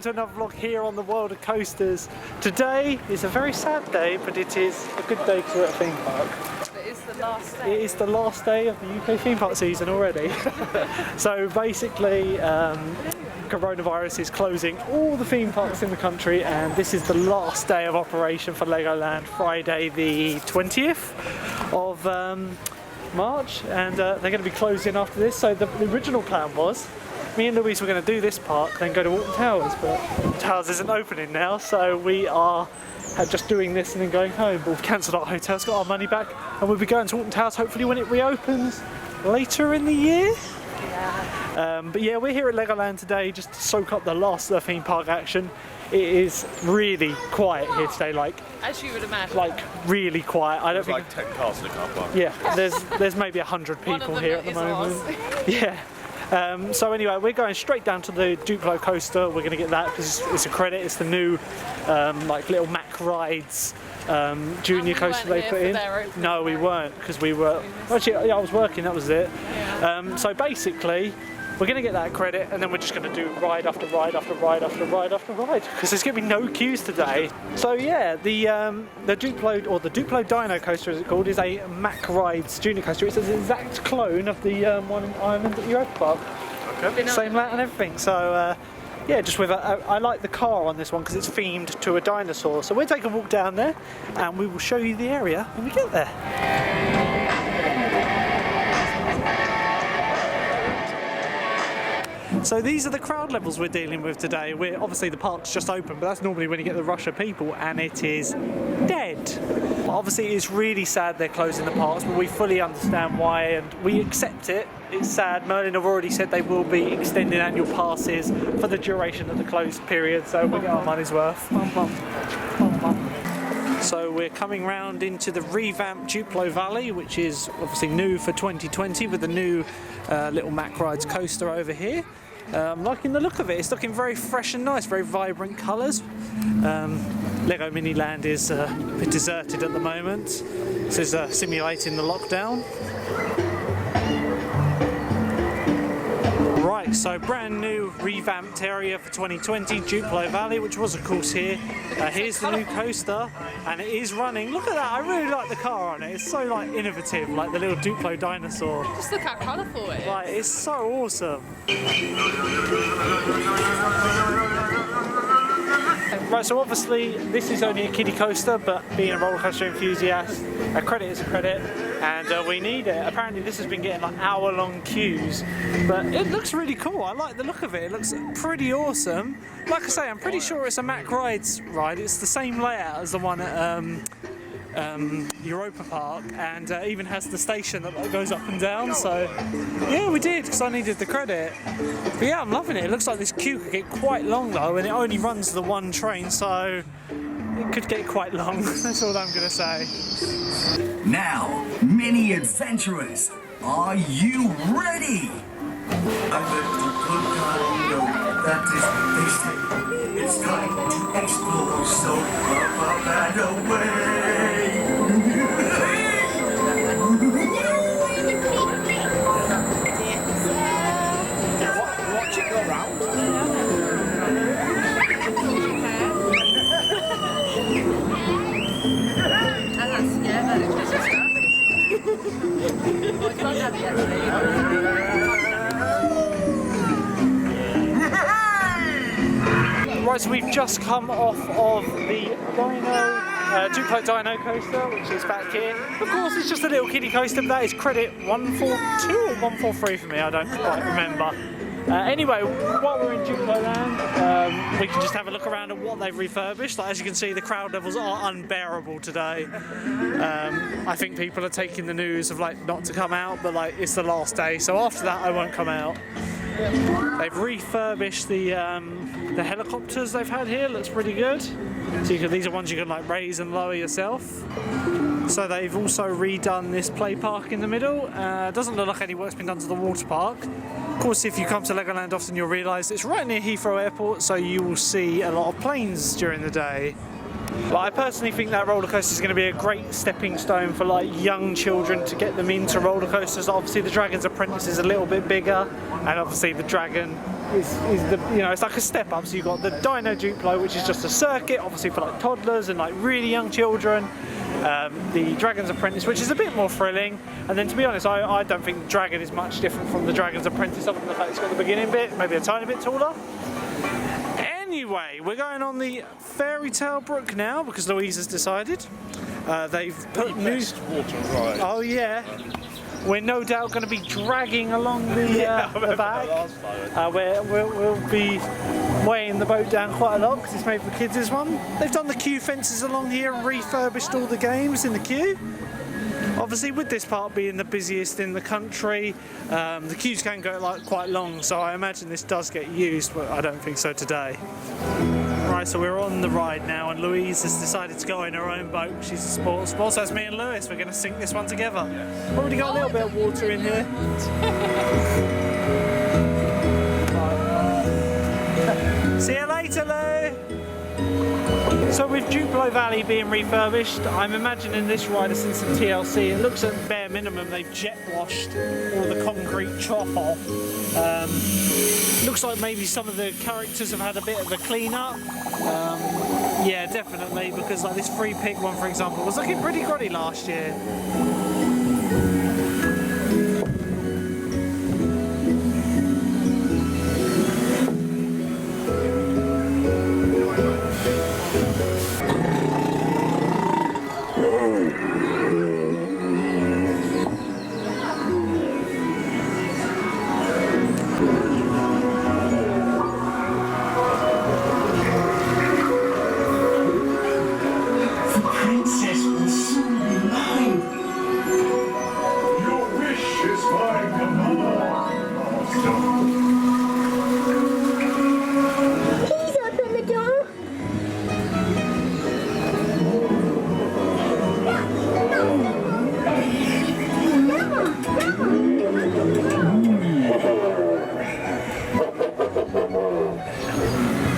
to another vlog here on the World of Coasters. Today is a very sad day, but it is a good day because we're at a theme park. It is the last day. It is the last day of the UK theme park season already. So basically, coronavirus is closing all the theme parks in the country, and this is the last day of operation for Legoland, Friday the 20th of March, and they're going to be closing after this. So the original plan was me and Louise were going to do this park, then go to Alton Towers, but Alton Towers isn't opening now, so we are just doing this and then going home. But we've cancelled our hotels, got our money back, and we'll be going to Alton Towers hopefully when it reopens later in the year. Yeah. But yeah, we're here at Legoland today just to soak up the last of the theme park action. It is really quiet here today, like as you would imagine. Like really quiet. I don't think like 10 cars in a car park. Yeah, there's maybe 100 people here at the moment. Yeah. So anyway, we're going straight down to the Duplo coaster. We're going to get that because it's a credit. It's the new like little Mack Rides junior coaster they put in. No, we weren't because we were actually. Yeah, I was working. That was it. Yeah. So basically, we're going to get that credit, and then we're just going to do ride after ride after ride after ride after ride because there's going to be no queues today. So yeah, the Duplo, or the Duplo Dino coaster as it's called, is a Mack Rides junior coaster. It's an exact clone of the one in Ireland at Europa Park. Okay. Same layout and everything. So yeah, just with I like the car on this one because it's themed to a dinosaur. So we'll take a walk down there, and we will show you the area when we get there. So these are the crowd levels we're dealing with today. Obviously the park's just open, but that's normally when you get the rush of people, and it is dead. Obviously it's really sad they're closing the parks, but we fully understand why and we accept it. It's sad. Merlin have already said they will be extending annual passes for the duration of the closed period, so we'll get our money's worth. So we're coming round into the revamped Duplo Valley, which is obviously new for 2020 with the new little Mack Rides coaster over here. I'm liking the look of it. It's looking very fresh and nice, very vibrant colours. Lego Miniland is a bit deserted at the moment. This is simulating the lockdown. Right, so brand new revamped area for 2020, Duplo Valley, which was of course here. Here's the new coaster, and it is running. Look at that, I really like the car on it. It's so like innovative, like the little Duplo dinosaur. Just look how colourful it is. Like, it's so awesome. Right, so obviously this is only a kiddie coaster, but being a roller coaster enthusiast, a credit is a credit, and we need it. Apparently this has been getting like hour-long queues, but it looks really cool. I like the look of it. It looks pretty awesome. Like I say, I'm pretty sure it's a Mack Rides ride. It's the same layout as the one at Europa Park, and even has the station that goes up and down. So yeah, we did because I needed the credit. But yeah, I'm loving it. It looks like this queue could get quite long though, and it only runs the one train, so it could get quite long. That's all I'm gonna say. Now, mini adventurers, are you ready? That is what they say. It's time to explore, so up and away. Watch it go round. Right, so we've just come off of the Duplo Dino coaster, which is back here. Of course, it's just a little kiddie coaster, but that is credit 142 or 143 for me, I don't quite remember. Anyway, while we're in Duplo Land, we can just have a look around at what they've refurbished. Like, as you can see, the crowd levels are unbearable today. I think people are taking the news of like not to come out, but like it's the last day, so after that I won't come out. They've refurbished the helicopters they've had here. Looks pretty good. So these are ones you can like raise and lower yourself. So they've also redone this play park in the middle. Doesn't look like any work's been done to the water park. Of course, if you come to Legoland often, you'll realise it's right near Heathrow Airport, so you will see a lot of planes during the day. But I personally think that roller coaster is going to be a great stepping stone for like young children to get them into roller coasters. Obviously the Dragon's Apprentice is a little bit bigger, and obviously the Dragon is the, you know, it's like a step up. So you've got the Dino Duplo, which is just a circuit, obviously for like toddlers and like really young children. The Dragon's Apprentice, which is a bit more thrilling, and then to be honest, I don't think the Dragon is much different from the Dragon's Apprentice, other than the fact it's got the beginning bit, maybe a tiny bit taller. Anyway, we're going on the Fairytale Brook now because Louise has decided. They've put new water ride. Oh yeah. We're no doubt going to be dragging along the back. We'll be weighing the boat down quite a lot because it's made for kids, this one. They've done the queue fences along here and refurbished all the games in the queue. Obviously with this part being the busiest in the country, the queues can go like quite long, so I imagine this does get used, but I don't think so today. Right, so we're on the ride now, and Louise has decided to go in her own boat. She's a sports ball, so it's me and Lewis. We're going to sink this one together. Already got a little bit of water in here. See you later, Lou! So with Duplo Valley being refurbished, I'm imagining this ride has seen some TLC. It looks at bare minimum they've jet washed all the concrete trough off. Looks like maybe some of the characters have had a bit of a clean up. Yeah, definitely, because like this Free Pick one, for example, was looking pretty grotty last year.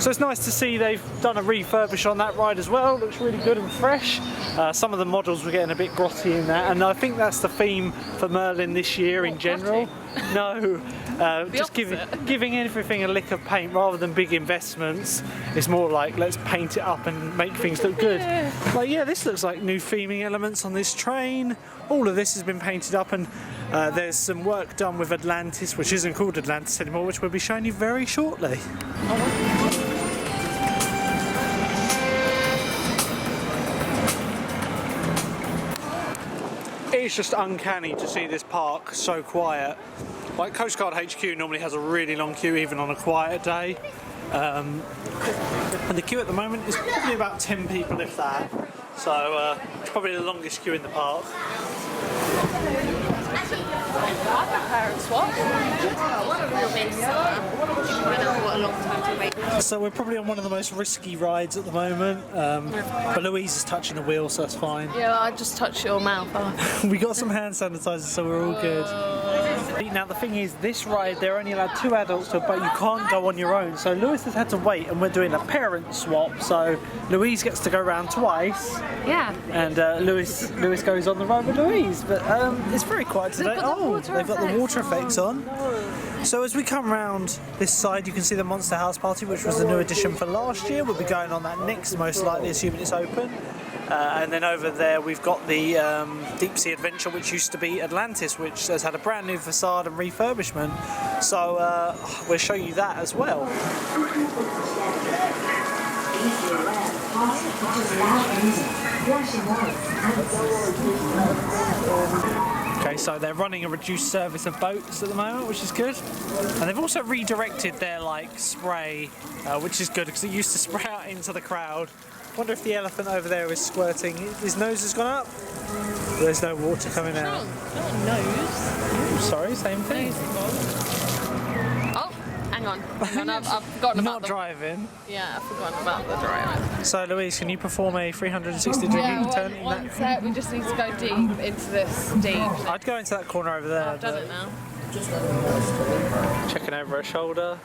So it's nice to see they've done a refurbish on that ride as well. Looks really good and fresh. Some of the models were getting a bit grotty in that, and I think that's the theme for Merlin this year in general. No, just giving everything a lick of paint rather than big investments. It's more like let's paint it up and make things look good. Like yeah, this looks like new theming elements on this train. All of this has been painted up, and there's some work done with Atlantis, which isn't called Atlantis anymore, which we'll be showing you very shortly. It's just uncanny to see this park so quiet. Like Coast Guard HQ normally has a really long queue even on a quiet day. And the queue at the moment is probably about 10 people if that. So it's probably the longest queue in the park. So we're probably on one of the most risky rides at the moment, but Louise is touching the wheel, so that's fine. Yeah, I just touched your mouth. We got some hand sanitizer, so we're all good. Now the thing is, this ride they're only allowed 2 adults to, but you can't go on your own. So Lewis has had to wait, and we're doing a parent swap. So Louise gets to go around twice. Yeah. And Lewis goes on the ride with Louise, but it's very quiet today. They've got the water effects on. So as we come round this side, you can see the Monster House Party, which was the new addition for last year. We'll be going on that next, most likely, assuming it's open. And then over there we've got the Deep Sea Adventure, which used to be Atlantis, which has had a brand new facade and refurbishment. So we'll show you that as well. Okay, so they're running a reduced service of boats at the moment, which is good. And they've also redirected their spray, which is good because it used to spray out into the crowd. Wonder if the elephant over there is squirting. His nose has gone up. There's no water coming out. Not nose. Sorry, same thing. Oh, hang on. I've forgotten about Not driving. Yeah, I've forgotten about the driving. So Louise, can you perform a 360 degree turn? One sec, we just need to go deep into this deep. I'd go into that corner over there. I've done it now. Checking over her shoulder.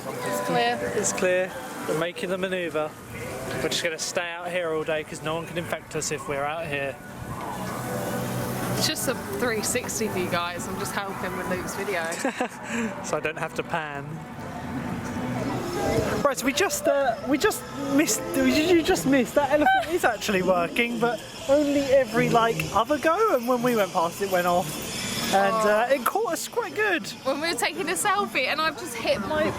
It's clear. It's clear. We're making the manoeuvre. We're just going to stay out here all day because no one can infect us if we're out here. It's just a 360 for you guys. I'm just helping with Luke's video. So I don't have to pan. Right, so we just missed. You just missed that elephant is actually working, but only every like other go. And when we went past, it went off, and it caught us quite good. When we were taking a selfie, and I've just hit my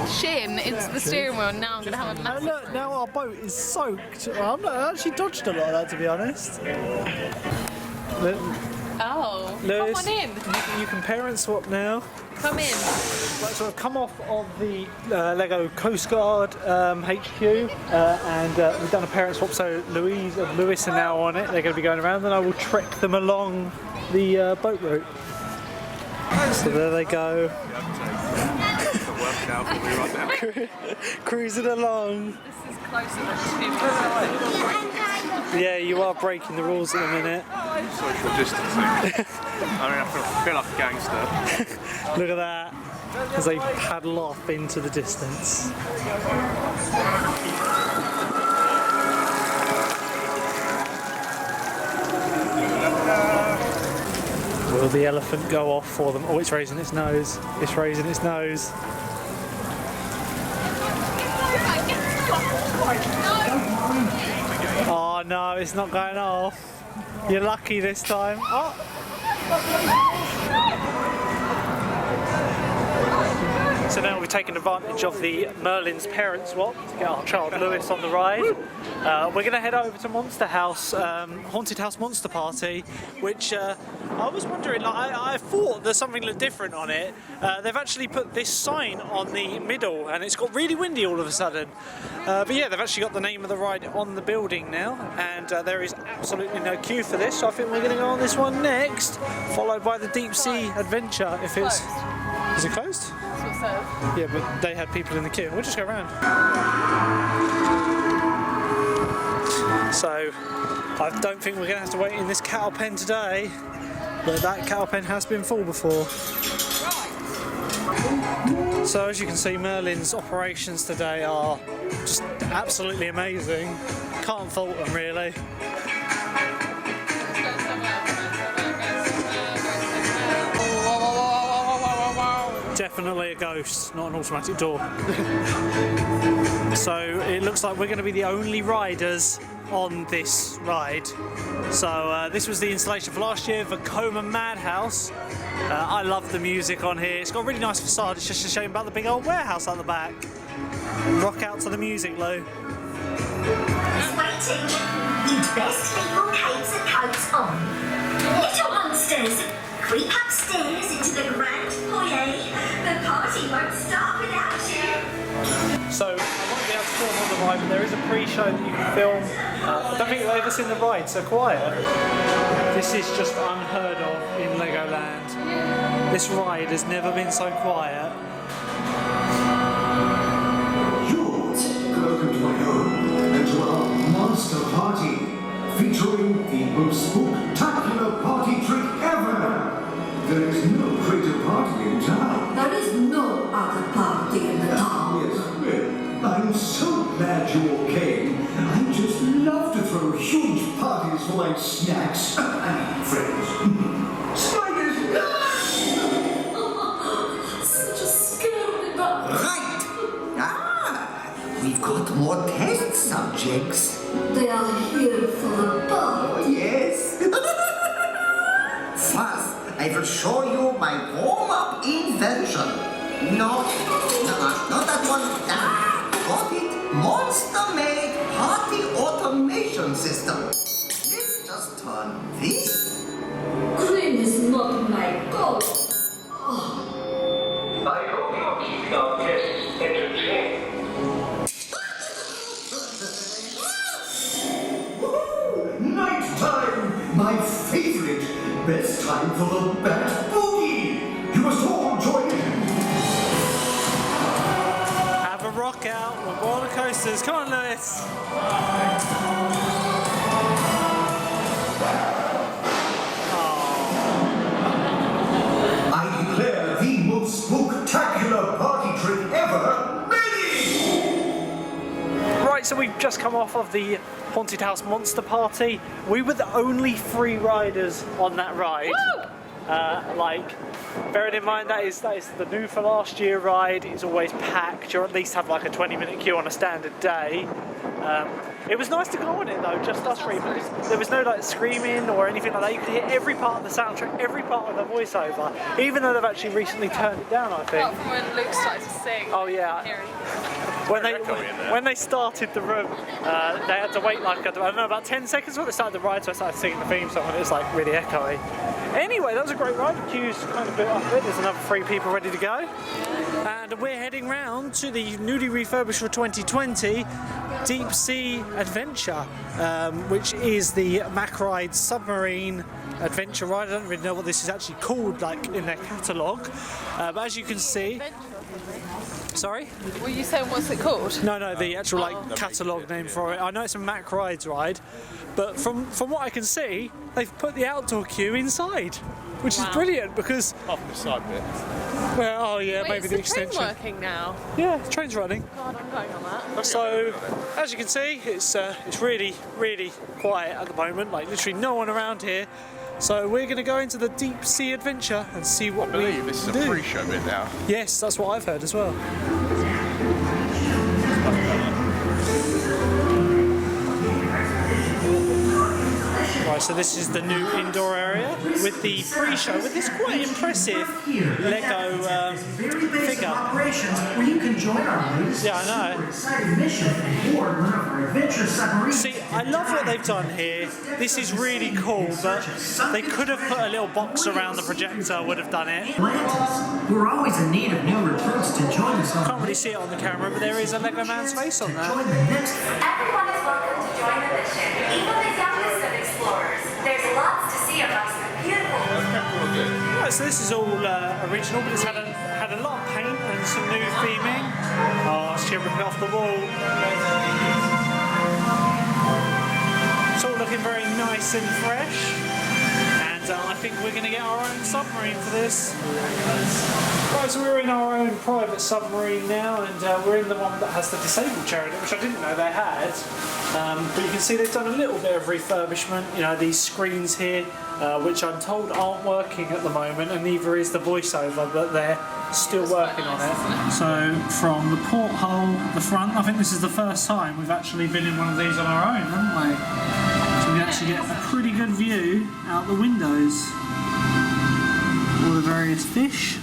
shin into the steering wheel, and now I'm gonna have a massive. Look, now our boat is soaked. Well, I actually dodged a lot of that, to be honest. Oh, Lewis, come on in. You can parent swap now. Come in. Right, so I've come off of the Lego Coast Guard HQ and we've done a parent swap, so Louise and Lewis are now on it. They're going to be going around and I will trek them along the boat route. So there they go. Cruising along. This is closer than 2 Yeah, you are breaking the rules at the minute. Social distancing. I mean, I feel like a gangster. Look at that, as they paddle off into the distance. Will the elephant go off for them? Oh, it's raising its nose. It's raising its nose. Oh no, it's not going off. You're lucky this time. Oh. So now we've taken advantage of the Merlin's parent swap to get our child Lewis on the ride. We're going to head over to Monster House, Haunted House Monster Party, which I was wondering, like, I thought there's something different on it. They've actually put this sign on the middle and it's got really windy all of a sudden. But yeah, they've actually got the name of the ride on the building now, and there is absolutely no queue for this, so I think we're going to go on this one next, followed by the Deep Sea Adventure. If it's... Is it closed? That's what it says. Yeah, but they had people in the queue. We'll just go around. So, I don't think we're going to have to wait in this cattle pen today, but that cattle pen has been full before. So as you can see, Merlin's operations today are just absolutely amazing. Can't fault them really. Definitely a ghost, not an automatic door. So it looks like we're going to be the only riders on this ride. So this was the installation for last year, Vekoma Madhouse. I love the music on here. It's got a really nice facade. It's just a shame about the big old warehouse at the back. Rock out to the music, Lou. Waiting. You'd best leave your capes and coats on. Little monsters, creep upstairs into the grand foyer. The party won't start without you. So I won't be able to film on the ride, but there is a pre-show that you can film. I don't think you've ever seen the ride so quiet. This is just unheard of in Legoland. This ride has never been so quiet. Welcome to my home and to our monster party, featuring the most spectacular party trick ever. There is no greater party in town. There is no other party in the town. Yes, well, I'm so glad you all came. I just love to throw huge parties for my snacks and friends. Spiders! Such a scary but Right! We've got more test subjects. they are here for the ball. Yes. First, I will show you my warm-up invention. No, not that one. Got it? Monster-made party automation system. Let's just turn this. Green is not my goal. I hope you're keeping our guests entertained. Night time! My favorite! Best time for the Bat Boogie! You must all join in! Have a rock out with roller coasters. Come on, Lewis. I declare the most spectacular party trick ever ready! Right, so we've we've just come off of the Haunted House Monster Party. We were the only 3 riders on that ride. Like, bearing in mind that is the new for last year ride. It's always packed. You at least have like a 20-minute queue on a standard day. It was nice to go on it though, just us 3, because there was no like screaming or anything like that. You could hear every part of the soundtrack, every part of the voiceover, even though they've actually recently turned it down, I think. Apart from when Luke started to sing. Oh yeah. When they started the room, they had to wait like, I don't know, about 10 seconds before they started the ride, so I started singing the theme song and it was like really echoey. Anyway, that was a great ride. The queue's kind of built up a bit. There's another 3 people ready to go. And we're heading round to the newly refurbished for 2020 Deep Sea Adventure, which is the Mack Ride submarine adventure ride. I don't really know what this is actually called, like in their catalogue, but as you can see. Sorry? Were you saying what's it called? No, the actual like catalogue name for it. I know it's a Mack Rides ride, but from what I can see, they've put the outdoor queue inside, which is brilliant because. Off the side bit. Well, oh yeah, Wait, maybe is the the extension. train working now? Yeah, the train's running. God, I'm going on that. So, as you can see, it's really, really quiet at the moment. Like literally no one around here. So we're going to go into the Deep Sea Adventure and see what we do. I believe this is a pre-show bit now. Yes, that's what I've heard as well. Right, so this is the new indoor area with the pre-show with this quite impressive Lego figure. Operations where you can join our latest Yeah, I know. exciting mission and board one of our adventure submarines. See, I love what they've done here. This is really cool, but they could have put a little box around the projector, would have done it. Atlantis. We're always in need of new recruits to join us on. Can't really see it on the camera, but there is a Lego man's face on there. Join the next. Everyone is welcome to join the mission, even the youngest of explorers. There's lots to see amongst the beautiful. Right, so this is all original, but it's had a lot of paint and some new theming. Oh, it's ripping off the wall. It's all looking very nice and fresh. And I think we're going to get our own submarine for this. Right, so we're in our own private submarine now, and we're in the one that has the disabled chair in it, which I didn't know they had. But you can see they've done a little bit of refurbishment. You know, these screens here, which I'm told aren't working at the moment, and neither is the voiceover, but they're still working on it. So from the porthole at the front, I think this is the first time we've actually been in one of these on our own, haven't we? So we actually get a pretty good view out the windows. All the various fish.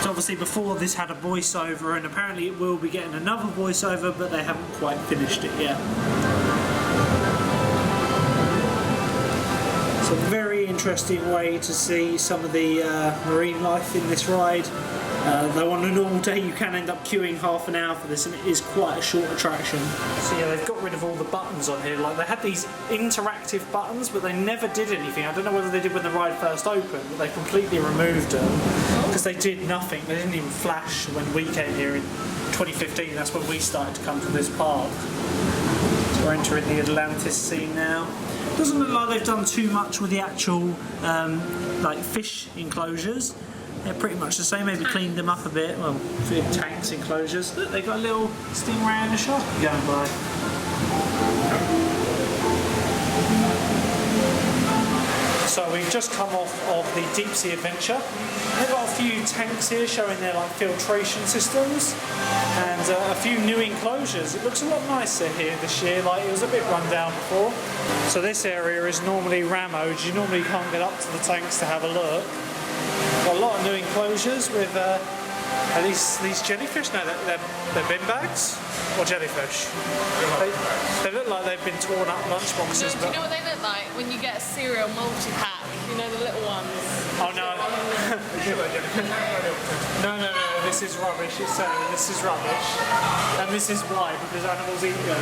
So obviously before this had a voiceover, and apparently it will be getting another voiceover, but they haven't quite finished it yet. It's a very interesting way to see some of the marine life in this ride. Though on a normal day you can end up queuing half an hour for this, and it is quite a short attraction. So yeah, they've got rid of all the buttons on here. Like, they had these interactive buttons, but they never did anything. I don't know whether they did when the ride first opened, but they completely removed them because they did nothing. They didn't even flash when we came here in 2015. That's when we started to come to this park. So we're entering the Atlantis scene now. Doesn't look like they've done too much with the actual like fish enclosures. They're pretty much the same, maybe cleaned them up a bit. Well, tanks enclosures. Look, they've got a little stingray and a shark going by. So we've just come off of the Deep Sea Adventure. They've got a few tanks here showing their like filtration systems and a few new enclosures. It looks a lot nicer here this year. Like, it was a bit run down before. So this area is normally rammed. You normally can't get up to the tanks to have a look. Got a lot of new enclosures with these jellyfish. No, they're bin bags or jellyfish. They look like they've been torn up lunch boxes. Do you know what they look like when you get a cereal multi-pack? You know, the little ones. Oh no. No, this is rubbish. It's saying this is rubbish. And this is why, because animals eat them.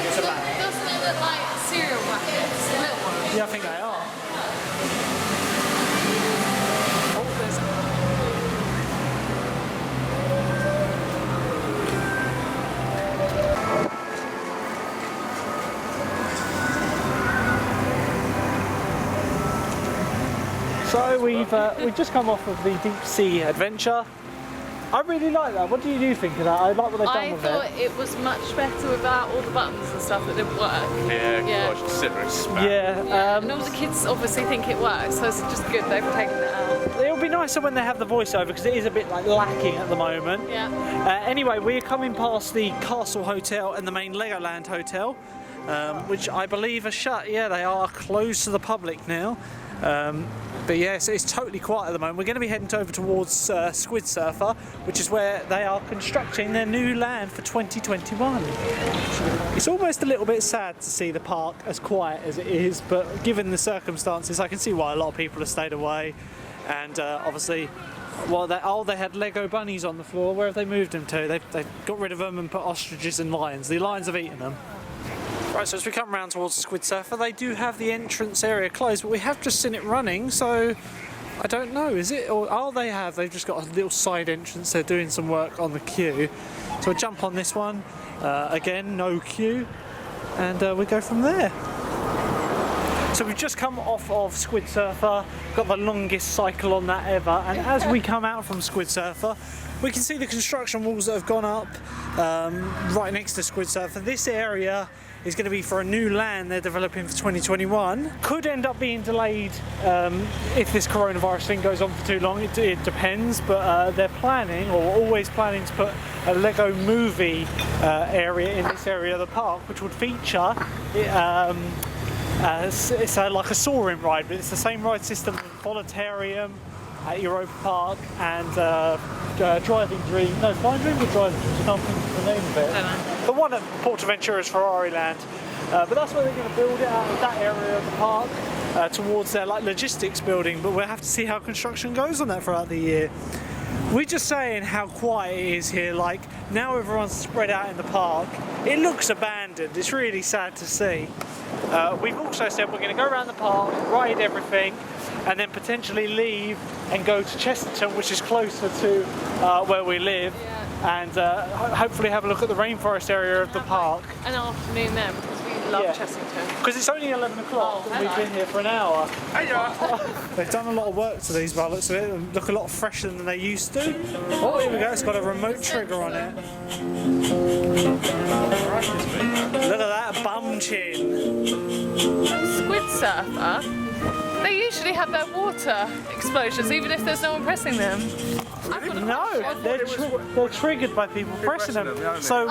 It's a bag. Doesn't it look like cereal packets? The little ones. Yeah, I think they are. So we've just come off of the Deep Sea Adventure. I really like that. What do you think of that? I like what they've done I with thought it. it was much better without all the buttons and stuff that didn't work. Yeah, gosh, considering it's spam. Yeah. And all the kids obviously think it works, so it's just good they've taken it out. It'll be nicer when they have the voiceover because it is a bit like lacking at the moment. Yeah. Anyway, we're coming past the Castle Hotel and the main Legoland Hotel, which I believe are shut. Yeah, they are closed to the public now. But yes, it's totally quiet at the moment. We're going to be heading over towards Squid Surfer, which is where they are constructing their new land for 2021. It's almost a little bit sad to see the park as quiet as it is, but given the circumstances, I can see why a lot of people have stayed away. And obviously, well, they had Lego bunnies on the floor. Where have they moved them to? They've got rid of them and put ostriches and lions. The lions have eaten them. Right, so as we come around towards Squid Surfer, they do have the entrance area closed, but we have just seen it running, so I don't know, is it? Or they've just got a little side entrance, they're doing some work on the queue. So we'll jump on this one, again, no queue, and we go from there. So we've just come off of Squid Surfer, got the longest cycle on that ever, and as we come out from Squid Surfer, we can see the construction walls that have gone up right next to Squid Surfer. This area is going to be for a new land they're developing for 2021. Could end up being delayed if this coronavirus thing goes on for too long. It depends, but they're planning, or always planning, to put a Lego movie area in this area of the park, which would feature it's like a soaring ride, but it's the same ride system as Volitarium at Europa Park and Driving Dream. No, Flying Dream or Driving Dream? I can't think of the name of it. The one at Portaventura's Ferrari Land. But that's where they're going to build it out of that area of the park towards their like logistics building. But we'll have to see how construction goes on that throughout the year. We're just saying how quiet it is here. Like now everyone's spread out in the park. It looks abandoned. It's really sad to see. We've also said we're going to go around the park, ride everything, and then potentially leave and go to Chesterton, which is closer to where we live, and hopefully have a look at the rainforest area of the park. An afternoon there because we love Chesterton. Because it's only 11 o'clock and we've been here for an hour. They've done a lot of work to these by the looks of it, and look a lot fresher than they used to. Oh, here we go, it's got a remote trigger on it. Look at that bum chin. Squid Surfer, they usually have their water explosions even if there's no one pressing them. No, they're triggered by people pressing them. So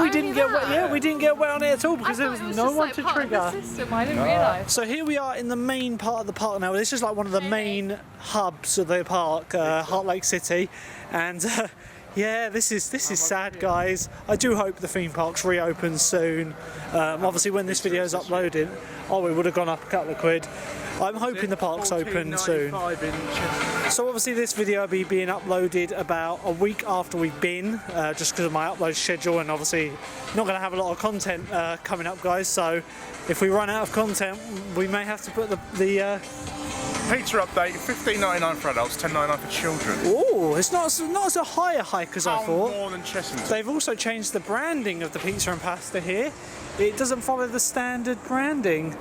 we didn't get wet. Yeah, we didn't get wet on it at all because there was no one to trigger. I didn't realise. So here we are in the main part of the park now. This is like one of the main hubs of the park, Heartlake City, and yeah, this is sad, guys. I do hope the theme park's reopens soon. Obviously, when this video is uploaded, it would have gone up a couple of quid. I'm hoping the park's open soon. So obviously this video will be being uploaded about a week after we've been, just because of my upload schedule, and obviously not going to have a lot of content coming up, guys. So if we run out of content, we may have to put the Pizza update: $15.99 for adults, $10.99 for children. Oh, it's not as a higher hike as I thought. More than Chessington. They've also changed the branding of the pizza and pasta here. It doesn't follow the standard branding.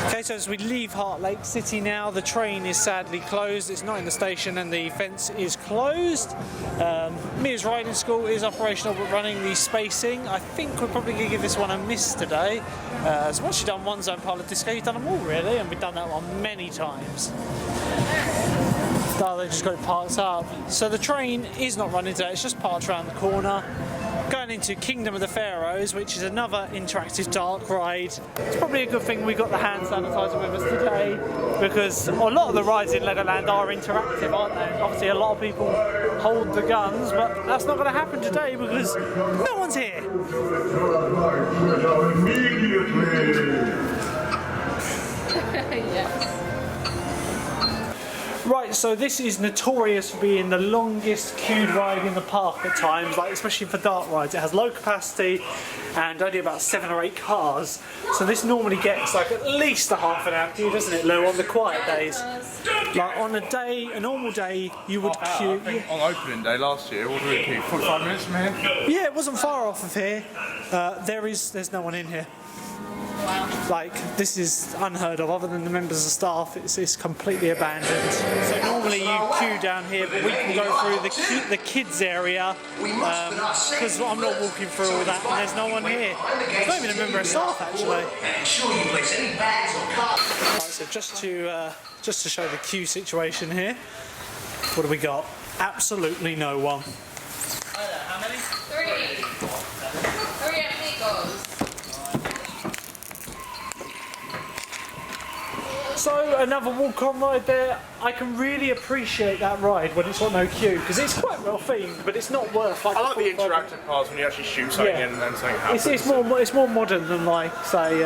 Okay, so as we leave Heartlake City now, the train is sadly closed. It's not in the station and the fence is closed. Mia's riding school is operational but running the spacing. I think we're probably going to give this one a miss today. So once you've done one zone pilot disco, you've done them all really, and we've done that one many times. They just got it parked up. So the train is not running today, it's just parked around the corner. Going into Kingdom of the Pharaohs, which is another interactive dark ride. It's probably a good thing we got the hand sanitizer with us today, because a lot of the rides in Legoland are interactive, aren't they? Obviously a lot of people hold the guns, but that's not going to happen today because no one's here. Yes. Right, so this is notorious for being the longest queued ride in the park at times, like especially for dark rides. It has low capacity and only about 7 or 8 cars. So this normally gets like at least a half an hour queue, doesn't it, Lou, on the quiet days? Like on a normal day, you would queue. I think on opening day last year, what did we queue? 45 minutes from here? Yeah, it wasn't far off of here. There's no one in here. Like, this is unheard of. Other than the members of staff, it's completely abandoned. So normally you queue down here, but we can go through the kids area because I'm not walking through all that, and there's no one here. There's not even a member of staff actually. Right, so just to show the queue situation here, what do we got? Absolutely no one. How many? 3. 3 amigos. So another walk-on ride there. I can really appreciate that ride when it's got no queue because it's quite well themed, but it's not worth like. I like the interactive parts when you actually shoot something and something happens. It's more modern than like say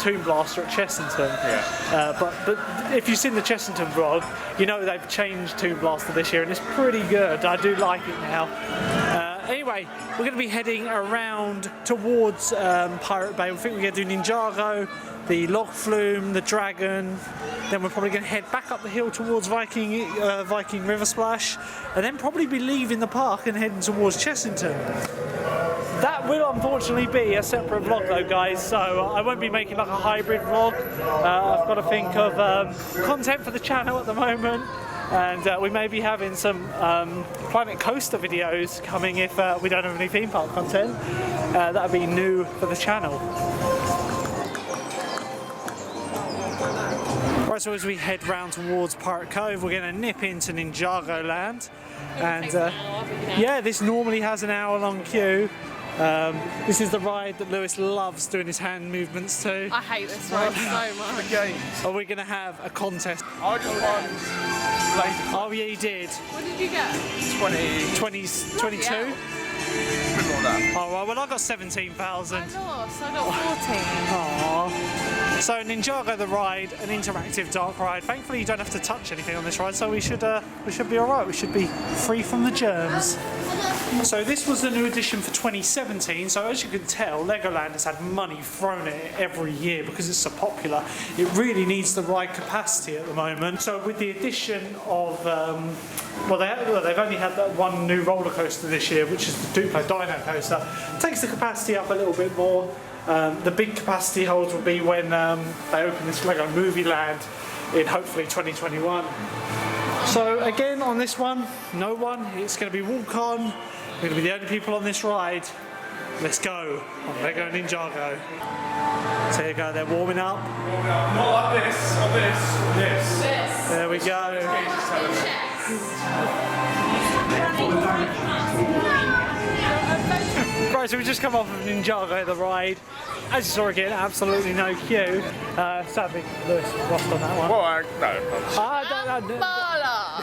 Toon Blaster at Chessington. Yeah. But if you've seen the Chessington vlog, you know they've changed Toon Blaster this year and it's pretty good. I do like it now. Anyway, we're going to be heading around towards Pirate Bay. We think we're going to do Ninjago, the log flume, the dragon. Then we're probably going to head back up the hill towards Viking River Splash, and then probably be leaving the park and heading towards Chessington. That will unfortunately be a separate vlog though, guys, so I won't be making like a hybrid vlog. I've got to think of content for the channel at the moment, and we may be having some Planet Coaster videos coming if we don't have any theme park content. That'll be new for the channel. Right, so as we head round towards Pirate Cove, we're going to nip into Ninjago Land, and yeah, this normally has an hour-long queue. This is the ride that Lewis loves doing his hand movements to. I hate this ride so much. The games. Are we going to have a contest? I just won later. Oh yeah, you did. What did you get? 22? Yeah. Oh well, I got 17,000. I lost. I got 14. Aww. So Ninjago the ride, an interactive dark ride. Thankfully you don't have to touch anything on this ride, so we should be alright. We should be free from the germs. So this was the new edition for 2017, so as you can tell, Legoland has had money thrown at it every year because it's so popular. It really needs the ride capacity at the moment. So with the addition of, they've only had that one new roller coaster this year, which is the Duplo Dino coaster. It takes the capacity up a little bit more. The big capacity holds will be when they open this Lego Movie Land in hopefully 2021. So again on this one, no one. It's going to be walk on. We're going to be the only people on this ride. Let's go on Lego Ninjago. So there you go, they're warming up. Not like this, or this. There we go. Right, so we just come off of Ninjago, the ride. As you saw again, absolutely no queue. Sadly, Lewis lost on that one. Well, no.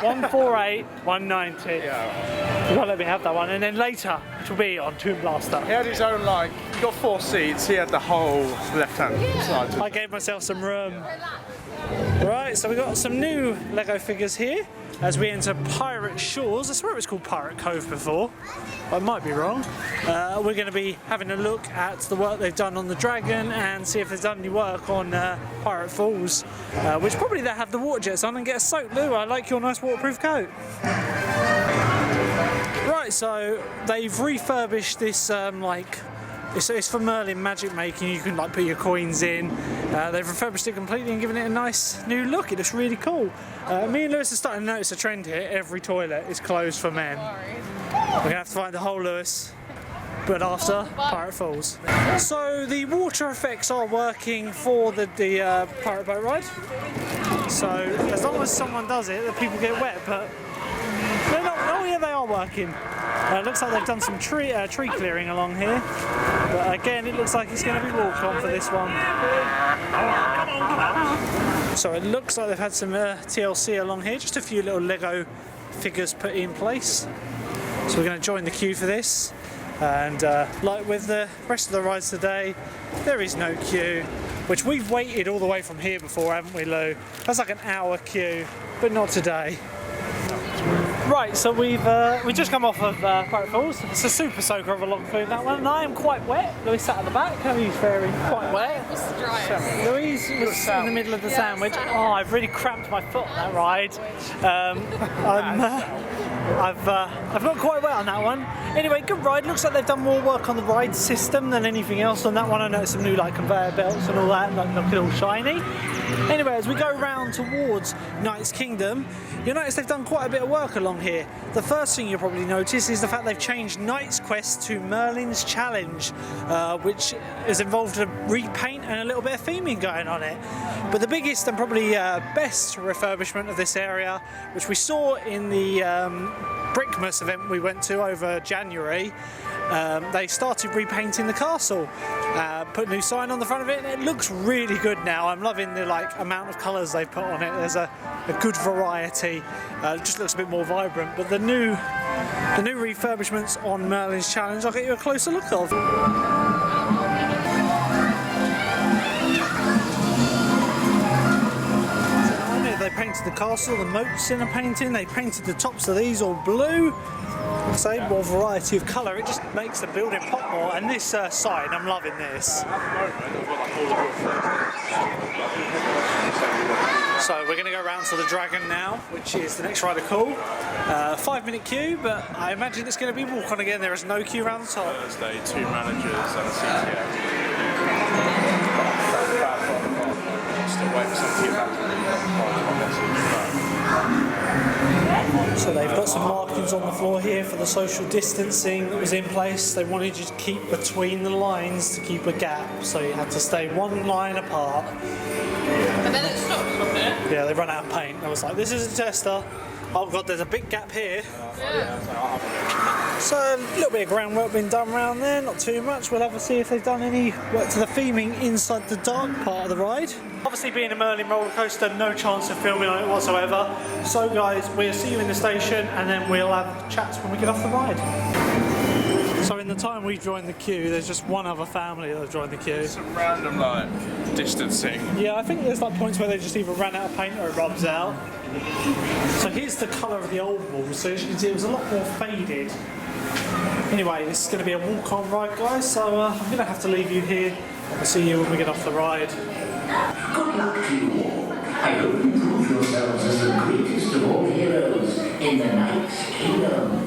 148, 190. Yeah. You can't let me have that one. And then later, it will be on Toon Blaster. He had his own, like, he got 4 seats, he had the whole left-hand side. I gave myself some room. Right, so we got some new Lego figures here as we enter Pirate Shores. I swear it was called Pirate Cove before, but I might be wrong. We're going to be having a look at the work they've done on the Dragon and see if they've done any work on Pirate Falls, which probably they have the water jets on, and get a soak. Lou, I like your nice waterproof coat. Right, so they've refurbished this it's for Merlin magic making. You can like put your coins in. They've refurbished it completely and given it a nice new look. It looks really cool. Me and Lewis are starting to notice a trend here. Every toilet is closed for men. We're gonna have to find the whole Lewis, but after Pirate Falls. So the water effects are working for the Pirate Boat ride. So as long as someone does it, the people get wet. But they're not. Oh yeah, they are working. Looks like they've done some tree clearing along here, but again it looks like it's going to be walk on for this one. So it looks like they've had some TLC along here, just a few little Lego figures put in place. So we're going to join the queue for this, and like with the rest of the rides today, there is no queue, which we've waited all the way from here before, haven't we, Lou? That's like an hour queue, but not today. Right, so we just come off of Pirate Falls. It's a super soaker of a long food, that one, and I am quite wet. Louise sat at the back. How are you faring? Quite wet. What's the driest? Louise was in the middle of the sandwich. Oh, I've really cramped my foot on that ride. I've got quite wet on that one. Anyway, good ride. Looks like they've done more work on the ride system than anything else on that one. I noticed some new like conveyor belts and all that, like looking all shiny. Anyway, as we go round towards Knight's Kingdom, you'll notice they've done quite a bit of work along here. The first thing you'll probably notice is the fact they've changed Knight's Quest to Merlin's Challenge, which is involved a repaint and a little bit of theming going on it. But the biggest and probably best refurbishment of this area, which we saw in the Brickmas event we went to over January, they started repainting the castle, put a new sign on the front of it, and it looks really good now. I'm loving the amount of colours they've put on it. There's a good variety. It just looks a bit more vibrant. But the new refurbishments on Merlin's Challenge, I'll get you a closer look of. They painted the castle, the moats in a painting. They painted the tops of these all blue. Say more variety of colour. It just makes the building pop more. And this sign, I'm loving this. So we're going to go around to the Dragon now, which is the next ride of call. 5-minute queue, but I imagine it's going to be walk on again. There is no queue around the top. Thursday, 2 managers and a CTA. Still waiting for some feedback. So they've got some markings on the floor here for the social distancing that was in place. They wanted you to keep between the lines to keep a gap, so you had to stay one line apart. And then it stopped from there. Yeah, they run out of paint. I was like, this is a tester. Oh god, there's a big gap here. Yeah. So a little bit of groundwork being done around there, not too much. We'll have to see if they've done any work to the theming inside the dark part of the ride. Obviously being a Merlin roller coaster, no chance of filming on it whatsoever. So guys, we'll see you in the station and then we'll have chats when we get off the ride. So in the time we joined the queue, there's just one other family that have joined the queue. Some random distancing. Yeah, I think there's points where they just either ran out of paint or it rubs out. So here's the colour of the old walls, so as you can see it was a lot more faded. Anyway, this is going to be a walk-on ride guys, so I'm going to have to leave you here. I'll see you when we get off the ride. Good luck to you all. I hope you prove yourselves as the greatest of all heroes in the Knight's Kingdom.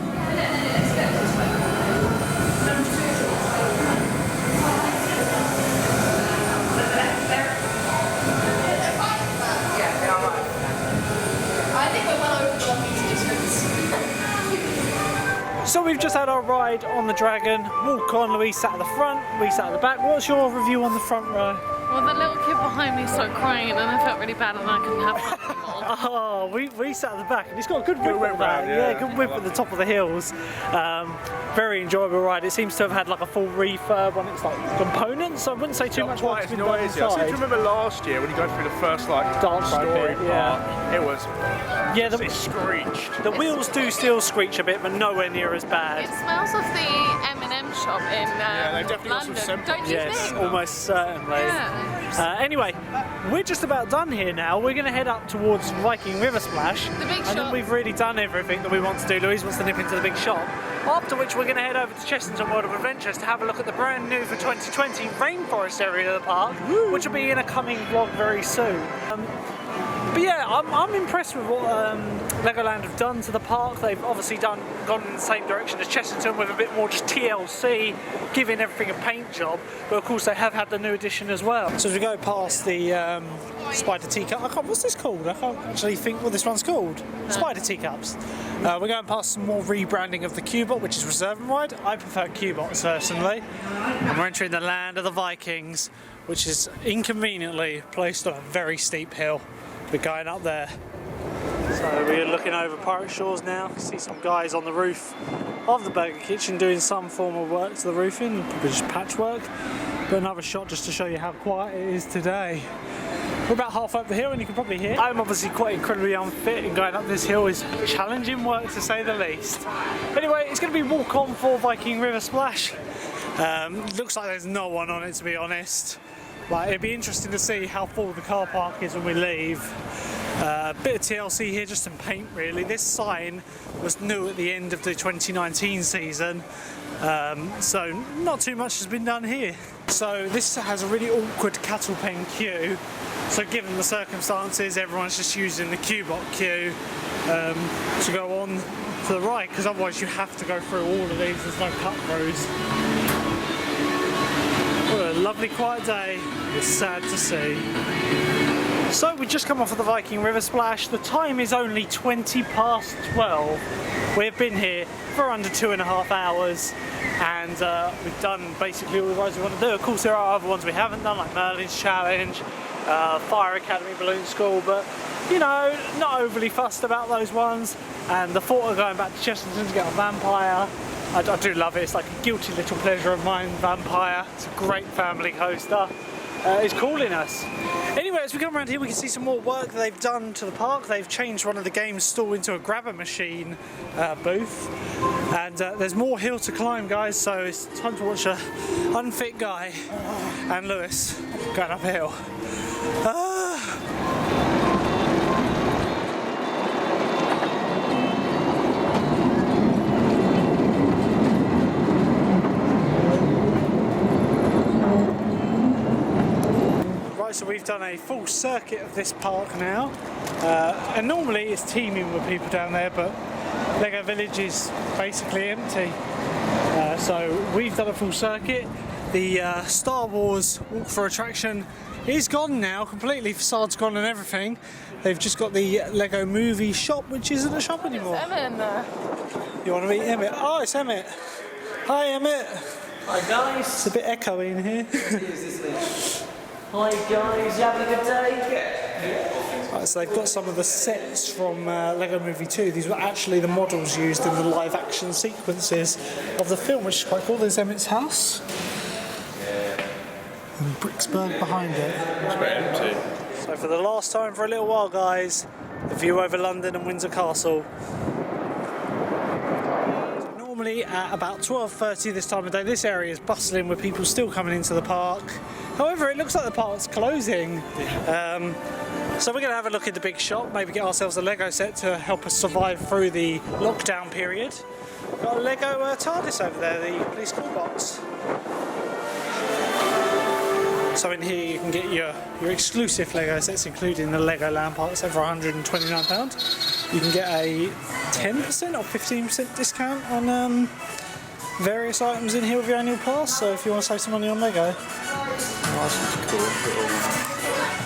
So we've just had our ride on the Dragon. Walk on, Louise sat at the front, we sat at the back. What's your review on the front row? Well, the little kid behind me started crying and I felt really bad and I couldn't have fun anymore. Oh, we sat at the back and it's got a good whip whip at the back. round, yeah. Good whip at the top of the hills. Very enjoyable ride. It seems to have had a full refurb on its components, so I wouldn't say too much work's been done inside. I seem to remember last year when you go through the first Dark story bit, part, it was it screeched. The wheels do still screech a bit, but nowhere near as bad. It smells of the M&M shop in they've definitely got some London, simple- don't you Yes, think? almost certainly. Yeah. Anyway, we're just about done here now. We're going to head up towards Viking River Splash. The big and shop. then we've really done everything that we want to do. Louise wants to nip into the big shop. After which we're going to head over to Chessington World of Adventures to have a look at the brand new for 2020 Rainforest area of the park, which will be in a coming vlog very soon. But yeah, I'm impressed with what Legoland have done to the park. They've obviously gone in the same direction as Chessington with a bit more just TLC, giving everything a paint job. But of course they have had the new addition as well. So as we go past the Spider Teacup, what's this called? I can't actually think what this one's called. Spider Teacups. We're going past some more rebranding of the Cubot, which is Reserve and Ride. I prefer Cubots personally. And we're entering the land of the Vikings, which is inconveniently placed on a very steep hill. We're going up there. So we're looking over Pirate Shores now. See some guys on the roof of the Burger Kitchen doing some form of work to the roofing, probably just patchwork. But another shot just to show you how quiet it is today. We're about half up the hill and you can probably hear. I'm obviously quite incredibly unfit and going up this hill is challenging work to say the least. Anyway, it's going to be walk on for Viking River Splash. Looks like there's no one on it, to be honest. It'd be interesting to see how full the car park is when we leave. Bit of TLC here, just some paint really. This sign was new at the end of the 2019 season, so not too much has been done here. So this has a really awkward cattle pen queue. So given the circumstances, everyone's just using the Cubot queue to go on to the right, because otherwise you have to go through all of these. There's no cut throughs. What a lovely quiet day. It's sad to see. So we just come off of the Viking River Splash. The time is only 20 past 12. We've been here for under 2.5 hours, and we've done basically all the rides we want to do. Of course, there are other ones we haven't done, like Merlin's Challenge, Fire Academy Balloon School, but you know, not overly fussed about those ones. And the thought of going back to Chesterton to get on Vampire, I do love it. It's like a guilty little pleasure of mine, Vampire. It's a great family coaster. It's calling us. Anyway, as we come around here, we can see some more work they've done to the park. They've changed one of the games stall into a grabber machine booth, and there's more hill to climb, guys. So it's time to watch a unfit guy and Lewis going up a hill. So we've done a full circuit of this park now, and normally it's teeming with people down there, but Lego Village is basically empty. So we've done a full circuit. The Star Wars walk for attraction is gone now, completely. Facade's gone and everything. They've just got the Lego movie shop, which isn't a shop anymore. There's Emmett in there. You want to meet Emmett? Oh, it's Emmett. Hi, Emmett. Hi guys. It's a bit echoey in here. Hi guys, you having a good day? Right, so they've got some of the sets from Lego Movie 2. These were actually the models used in the live action sequences of the film, which is quite cool. There's Emmett's house. And Bricksburg behind it. It's very empty. So for the last time for a little while, guys, the view over London and Windsor Castle. Normally at about 12:30 this time of day, this area is bustling with people still coming into the park. However, it looks like the park's closing. So we're going to have a look at the big shop, maybe get ourselves a Lego set to help us survive through the lockdown period. Got a Lego TARDIS over there, the police call box. So in here you can get your exclusive Lego sets, including the Legoland park set for £129. You can get a 10% or 15% discount on various items in here with your annual pass, so if you want to save some money on Lego.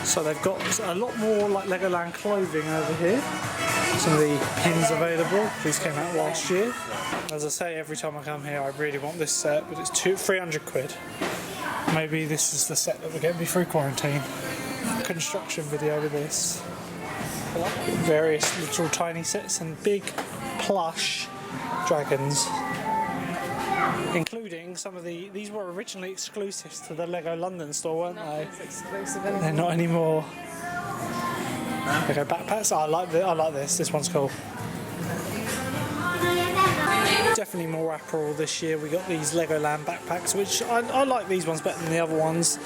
So they've got a lot more like Legoland clothing over here. Some of the pins available. These came out last year. As I say every time I come here, I really want this set, but it's 300 quid. Maybe this is the set that will get me through quarantine. Construction video with this. Various little tiny sets and big plush dragons. Including some of these were originally exclusives to the Lego London store, weren't they? Exclusive They're not anymore. Lego backpacks. I like this. This one's cool. Definitely more apparel this year. We got these Legoland backpacks, which I like these ones better than the other ones.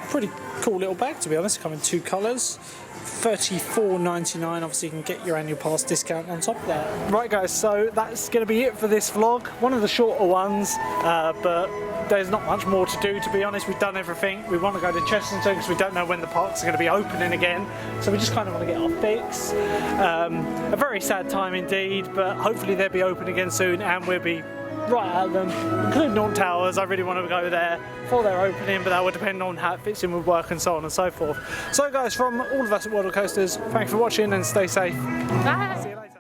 Pretty cool little bag, to be honest. Come in 2 colours. $34.99. Obviously you can get your annual pass discount on top of that. Right guys, so that's going to be it for this vlog. One of the shorter ones, but there's not much more to do, to be honest. We've done everything. We want to go to Chesterton because we don't know when the parks are going to be opening again, so we just kind of want to get our fix. A very sad time indeed, but hopefully they'll be open again soon and we'll be right at them, including Norton Towers. I really want to go there for their opening, but that would depend on how it fits in with work and so on and so forth. So guys, from all of us at World of Coasters, thanks for watching and stay safe. Bye. See you later.